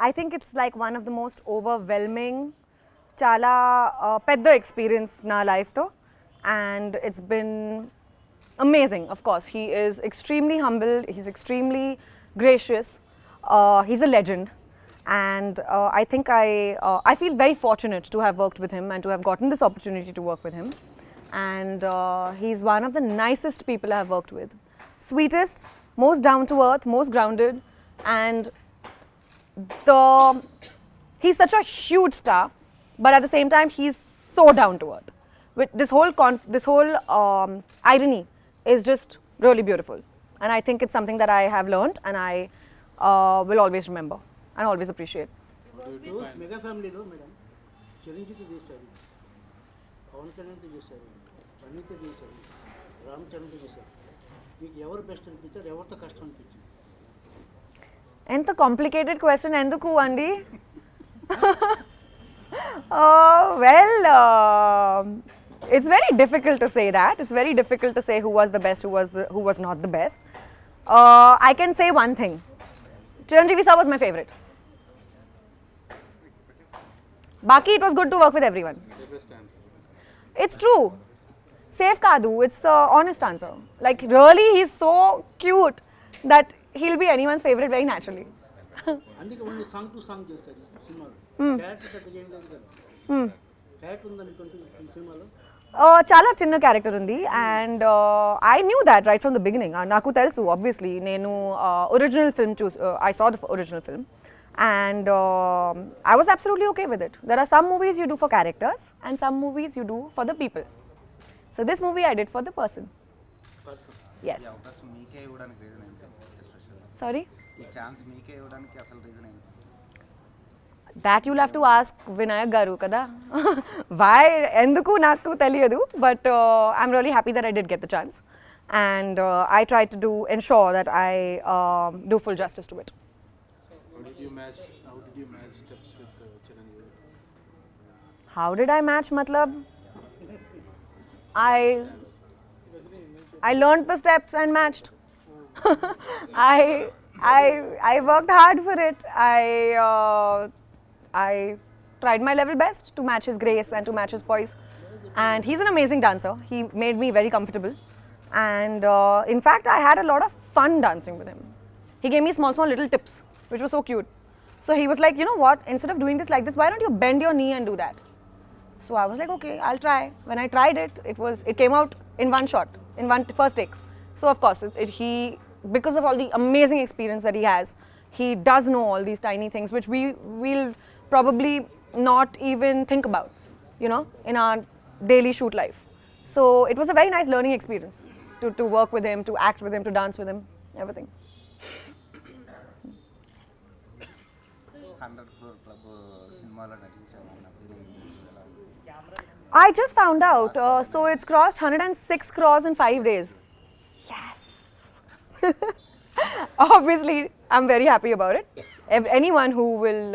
I think it's like one of the most overwhelming, chala pedda experience na life tho, and it's been amazing. Of course, he is extremely humble. He's extremely gracious. He's a legend, and I feel very fortunate to have worked with him and to have gotten this opportunity to work with him. And he's one of the nicest people I've worked with, sweetest, most down to earth, most grounded, and he's such a huge star, but at the same time he's so down to earth. With this whole irony is just really beautiful, and I think it's something that I have learned and I will always remember and always appreciate. Mega ఫ్యామిలీలో madam Chiranjeevi చేశారు, పవన్ కళ్యాణ్తో చేశారు, అన్నితో చేశారు, రామ్ చరణ్తో చేశారు. మీకు ఎవరు best అనిపించారు, ఎవరితో కష్టం అనిపించింది? ఎంత కాంప్లికేటెడ్ క్వశ్చన్ ఎందుకు అండి? It's very difficult to say that. It's very difficult to say who was the best, who was not the best. I can say one thing. Chiranjeevi sir was my favorite. Baki, it was good to work with everyone. It's true. Safe Kadu, it's an honest answer. Like really, he's so cute that he'll be anyone's favorite very naturally. అందుకే only song to song చేస్తారు ఈ సినిమాలో. Character పెద్దగా ఏం లేదు కదా. Character ఉందనుకుంటే ఈ సినిమాలో చాలా చిన్న క్యారెక్టర్ ఉంది, and I knew that right from the beginning. నాకు తెలుసు ఆబ్వియస్లీ, నేను original film I saw the original film and I was absolutely okay with it. There are some movies you do for characters and some movies you do for the people. So this movie I did for the person. Yes. Sorry? That you'll have to ask Vinayak Garu kada. Why? Enduku naku teliyadu, but I'm really happy that I did get the chance, and I tried to ensure that I do full justice to it. How did you match steps with Chiranjeevi? How did I match matlab? I learned the steps and matched. I worked hard for it. I tried my level best to match his grace and to match his poise. And he's an amazing dancer. He made me very comfortable. And in fact, I had a lot of fun dancing with him. He gave me small little tips, which was so cute. So he was like, you know what, instead of doing this like this, why don't you bend your knee and do that? So I was like, okay, I'll try. When I tried it, it came out in one shot, in one first take. So of course, because of all the amazing experience that he has, he does know all these tiny things which we'll probably not even think about, you know, in our daily shoot life. So it was a very nice learning experience to work with him, to act with him, to dance with him, everything. 100 crore club సినిమాలో నటించామన్న feeling ఎలా ఉంది? I just found out, so it's crossed 106 crores in 5 days. Yes. Obviously, I'm very happy about it. Anyone who will,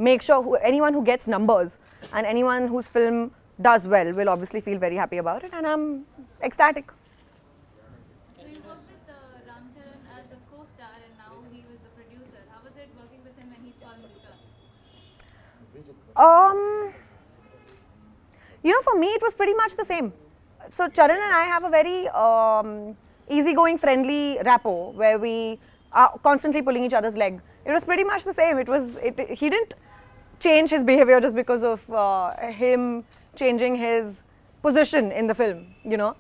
make sure, anyone who gets numbers and anyone whose film does well will obviously feel very happy about it, and I'm ecstatic. So you worked with Ram Charan as a co-star, and now he was the producer. How was it working with him when he's calling the shots? For me, it was pretty much the same. So Charan and I have a very easygoing, friendly rapport where we are constantly pulling each other's leg. It was pretty much the same. He didn't change his behavior just because of him changing his position in the film, you know.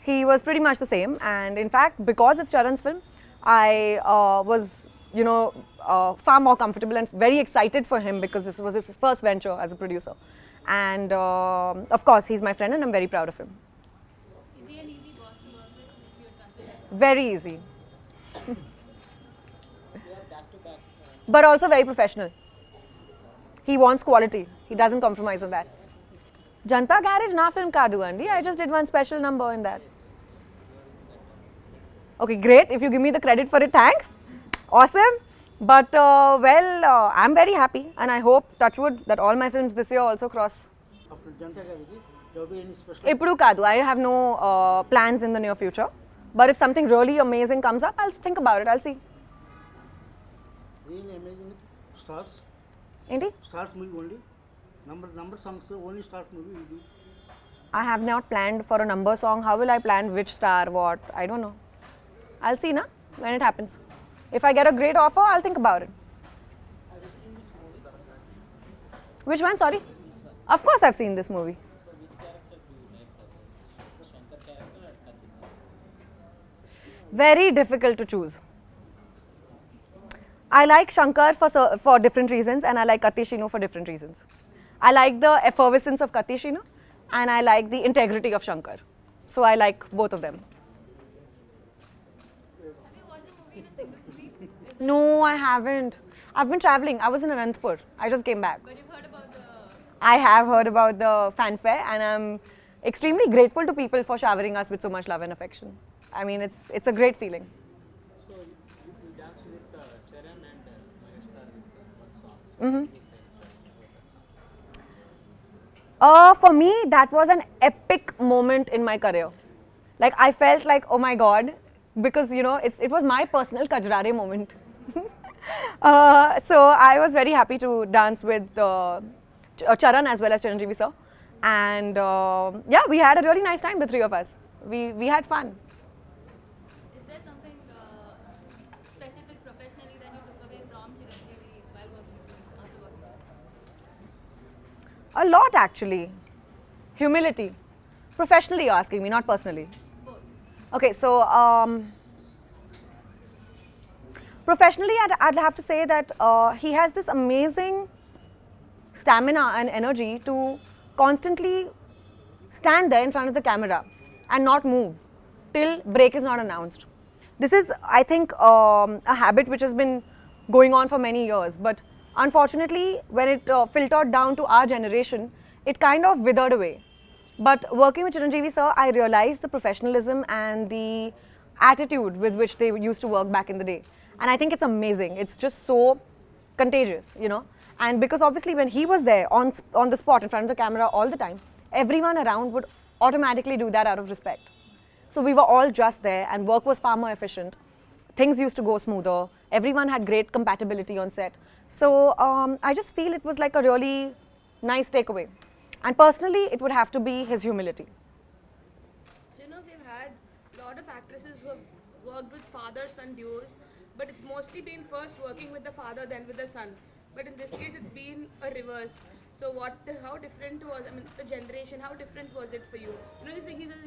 He was pretty much the same, and in fact, because it's Charan's film, I was, far more comfortable and very excited for him because this was his first venture as a producer. And of course, he's my friend and I'm very proud of him. Is he an easy boss to work with, if you would consider? Very easy. But also very professional. He wants quality. He doesn't compromise on that. Janta Garage na film kadu andi. I just did one special number in that. Okay, great. If you give me the credit for it, thanks. Awesome. But I'm very happy, and I hope, touch wood, that all my films this year also cross. After Janta Gariki, there will be any special? Ippudu kadu. I have no plans in the near future. But if something really amazing comes up, I'll think about it. I'll see. Really amazing. Stars. Enti? Stars movie only. Number songs only Stars movie we do. I have not planned for a number song. How will I plan which star, what? I don't know. I'll see na when it happens. If I get a great offer, I'll think about it. Which one? Sorry? Of course I've seen this movie. Very difficult to choose. I like Shankar for different reasons, and I like Katti Shinu for different reasons. I like the effervescence of Katti Shinu, and I like the integrity of Shankar. So I like both of them. Have you watched the movie in a single screen? No, I haven't. I've been traveling. I was in Anantapur. I just came back. But you've heard about the. I have heard about the fanfare, and I'm extremely grateful to people for showering us with so much love and affection. I mean, it's a great feeling. So you danced with Charan and Megastar with one song. For me, that was an epic moment in my career. Like, I felt like, oh my God, because, you know, it was my personal Kajrare moment. So I was very happy to dance with Charan as well as Chiranjeevi sir. And yeah, we had a really nice time, the three of us. We had fun. Is there something specific professionally that you took away from Chiranjeevi while working with him, after working with him? A lot, actually. Humility. Professionally, you're asking me, not personally. Both. Okay, so professionally, I'd have to say that he has this amazing stamina and energy to constantly stand there in front of the camera and not move till break is not announced. This is, I think, a habit which has been going on for many years, but unfortunately, when it filtered down to our generation, it kind of withered away. But working with Chiranjeevi sir, I realized the professionalism and the attitude with which they used to work back in the day. And I think it's amazing. It's just so contagious, you know. And because obviously when he was there on the spot in front of the camera all the time, everyone around would automatically do that out of respect. So we were all just there and work was far more efficient. Things used to go smoother. Everyone had great compatibility on set. So I just feel it was like a really nice takeaway. And personally, it would have to be his humility. So, you know, we've had a lot of actresses who have worked with father-son duos, but it's mostly been first working with the father, then with the son. But in this case, it's been a reverse. So, how different was, I mean, the generation, how different was it for you? You know,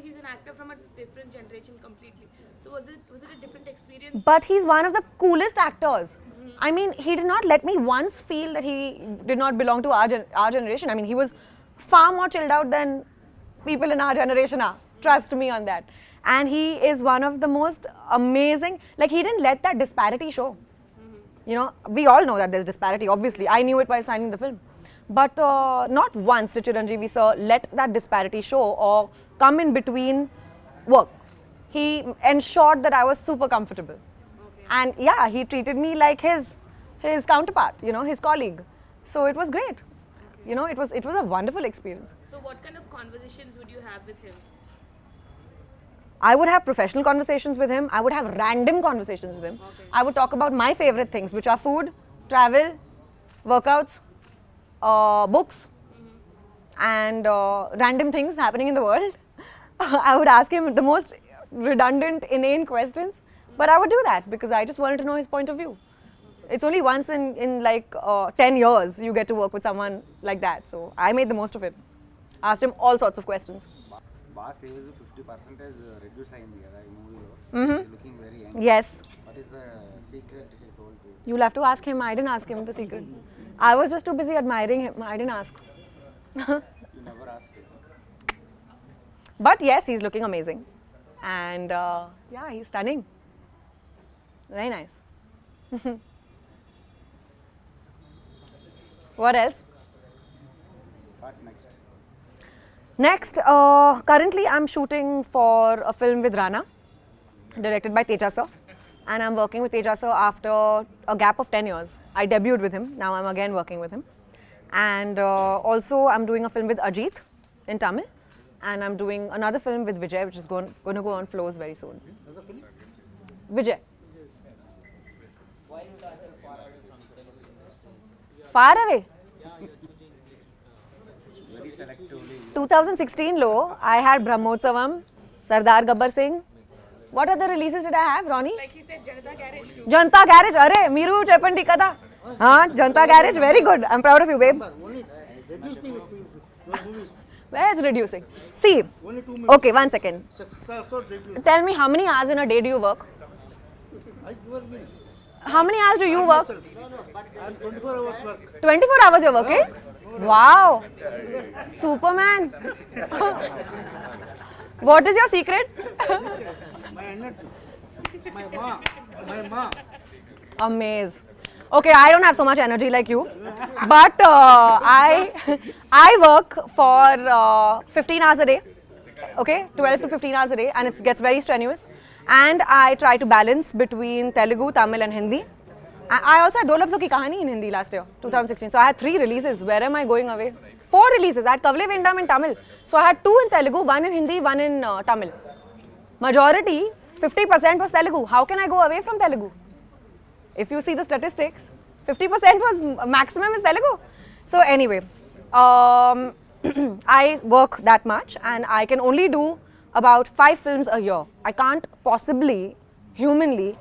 he's an actor from a different generation completely. So, was it a different experience? But he's one of the coolest actors. I mean, he did not let me once feel that he did not belong to our generation. I mean, he was far more chilled out than people in our generation are. Trust me on that. And he is one of the most amazing, like he didn't let that disparity show. You know, we all know that there's disparity, obviously. I knew it by signing the film. But not once did Chiranjeevi sir let that disparity show or come in between work. He ensured that I was super comfortable. Okay. And yeah, he treated me like his counterpart, you know, his colleague. So it was great. You know, it was a wonderful experience. So, what kind of conversations would you have with him? I would have professional conversations with him. I would have random conversations with him. Okay. I would talk about my favorite things, which are food, travel, workouts, books, and random things happening in the world. I would ask him the most redundant, inane questions, but I would do that because I just wanted to know his point of view. It's only once in like 10 years you get to work with someone like that. So I made the most of it. Asked him all sorts of questions. Boss age 50% reduce అయింది కదా ఈ మూవీలో looking very young Yes. What is the secret he told you You'll have to ask him. I didn't ask him the secret. I was just too busy admiring him. I didn't ask. You never ask But yes, he's looking amazing. And yeah, he's stunning. Very nice. What else? What next Next, currently I'm shooting for a film with Rana, directed by Teja sir. And I'm working with Teja sir after a gap of 10 years. I debuted with him, now I'm again working with him. And also I'm doing a film with Ajit in Tamil. And I'm doing another film with Vijay, which is going to go on floors very soon. Vijay. Far away. Very selectively. 2016 lo, I had Brahmotsavam, Sardar Gabbar Singh. What other releases did I have, Ronnie? Like he said, Janata Garage too. Janta Garage. Arey, Miru Cheppandi kada. Haan, Janta Garage. Very good. I'm proud of you, babe. Only reduce the your movies. Where it's reducing. See. Only 2 minutes. Okay, 1 second. So reduce. Tell me, how many hours in a day do you work? You are doing. How many hours do you work? I'm 24 hours work. 24 hours you're working? Wow. Superman. What is your secret? My energy. My ma. Amaze. Okay, I don't have so much energy like you, but I work for 15 hours a day. Okay, 12 to 15 hours a day, and it gets very strenuous. And I try to balance between Telugu, Tamil, and Hindi. I also had Do Lafzon Ki Kahani in Hindi last year, 2016. So I had 3 releases. Where am I going away? 4 releases. I had Kavle Vendam in Tamil. So I had 2 in Telugu, 1 in Hindi, 1 in Tamil. Majority, 50% was Telugu. How can I go away from Telugu? If you see the statistics, 50% was maximum is Telugu. So anyway, I work that much and I can only do about 5 films a year. I can't possibly, humanly,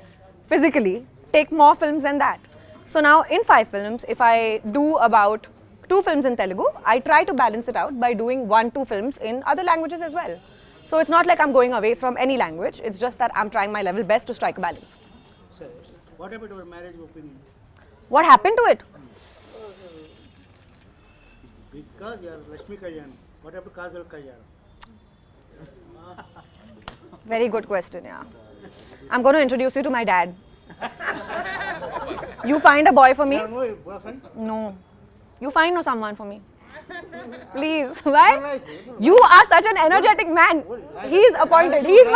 physically, take more films than that. So now in 5 films, if I do about 2 films in Telugu, I try to balance it out by doing 1-2 films in other languages as well. So it's not like I'm going away from any language, it's just that I'm trying my level best to strike a balance. Sir, what about your marriage opinion? What happened to it? Because you are Lakshmi Kalyan. What about Kajal Kalyan? Very good question, yeah. I'm going to introduce you to my dad. You find a boy for me? You have no boyfriend? No. You find no someone for me. Please. Why? You are such an energetic man. He's appointed. He's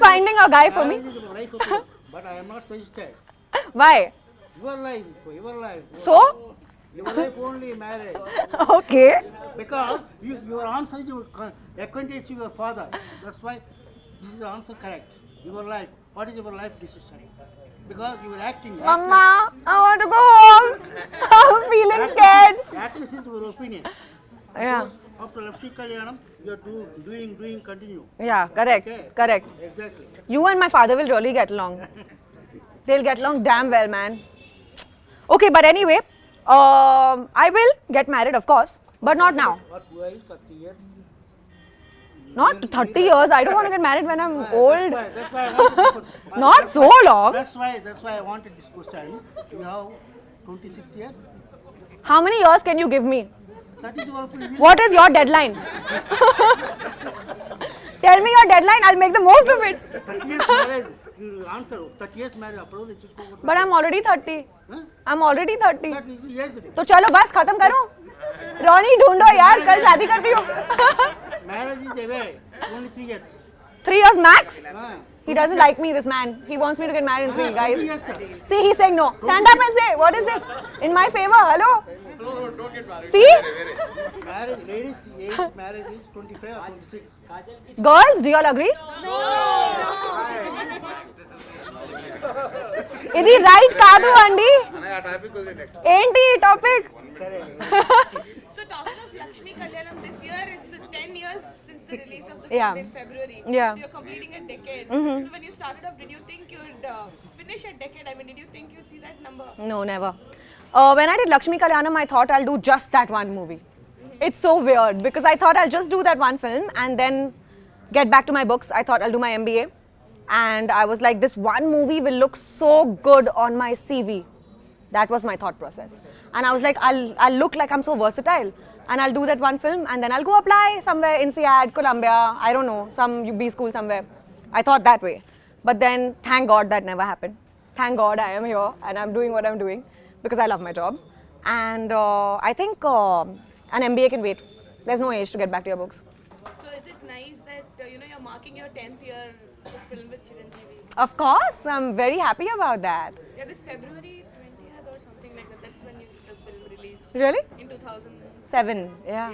finding a guy for me. Marriage is a life opinion, but I am not suggested. Why? Your life, your life. So? Your life only marriage. Okay. Because your answer is acquainted to your father. That's why this is the answer correct. Your life. What is your life decision? Because you are acting. Mama, I want to go home. I'm feeling scared. That is your opinion. Yeah. After Lakshmi Kalyanam, you are doing, continue. Yeah, correct. Okay. Correct. Exactly. You and my father will really get along. They'll get along damn well, man. Okay, but anyway, I will get married, of course, but not now. What why 30 years? Not 30 years. I don't want to get married when I'm old. That's why I wanted to put, Not so long. That's why I wanted this question. You have 26 years. How many years can you give me? That is your opinion. What is your deadline? Tell me your deadline. I'll make the most of it. 30 years marriage. You answer 30 years marriage. Approval is just go. But I'm already 30. Huh? I'm already 30. That is yes. तो चलो बस खत्म करो. Ronnie ढूंढो यार, कल शादी करती हूँ. Marriage is away. Only 3 years. 3 years max. Ah. He doesn't like me, this man. He wants me to get married in 3, guys. Yes, sir. See, he's saying no. Stand up and say, what is this? In my favor, hello? No, don't get married. See? Marriage, ladies' age marriage is 25 or 26. Girls, do you all agree? ఇది right కాదు అండి. ఏంటి ఈ topic? So talking of Lakshmi Kalyanam, this year it's 10 years since the release of the Yeah. film in February. Yeah. So you're completing a decade. So when you started off, did you think you'd finish a decade? I mean, did you think you'd see that number? No, never. When I did Lakshmi Kalyanam, I thought I'll do just that one movie. It's so weird because I thought I'll just do that one film and then get back to my books. I thought I'll do my MBA. And I was like, this one movie will look so good on my CV. That was my thought process. And I was like, I'll look like I'm so versatile. And I'll do that one film and then I'll go apply somewhere in INSEAD, Columbia, I don't know, some UB school somewhere. I thought that way. But then, thank God that never happened. Thank God I am here and I'm doing what I'm doing because I love my job. And I think an MBA can wait. There's no age to get back to your books. So is it nice that you're marking your 10th year of film with Chiranjeevi? Of course, I'm very happy about that. Yeah, this February 20th or something like that. That's when the film released Really? in 2007. 7, yeah.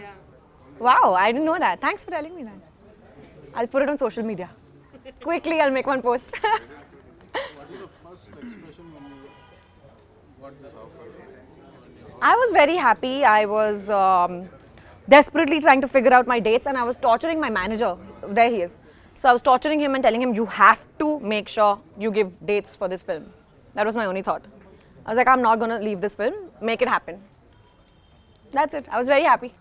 Wow, I didn't know that. Thanks for telling me that. I'll put it on social media. Quickly, I'll make one post. What is the first expression when you got this offer? I was very happy. I was desperately trying to figure out my dates, and I was torturing my manager. There he is. So I was torturing him and telling him, you have to make sure you give dates for this film. That was my only thought. I was like, I'm not going to leave this film. Make it happen. That's it. I was very happy.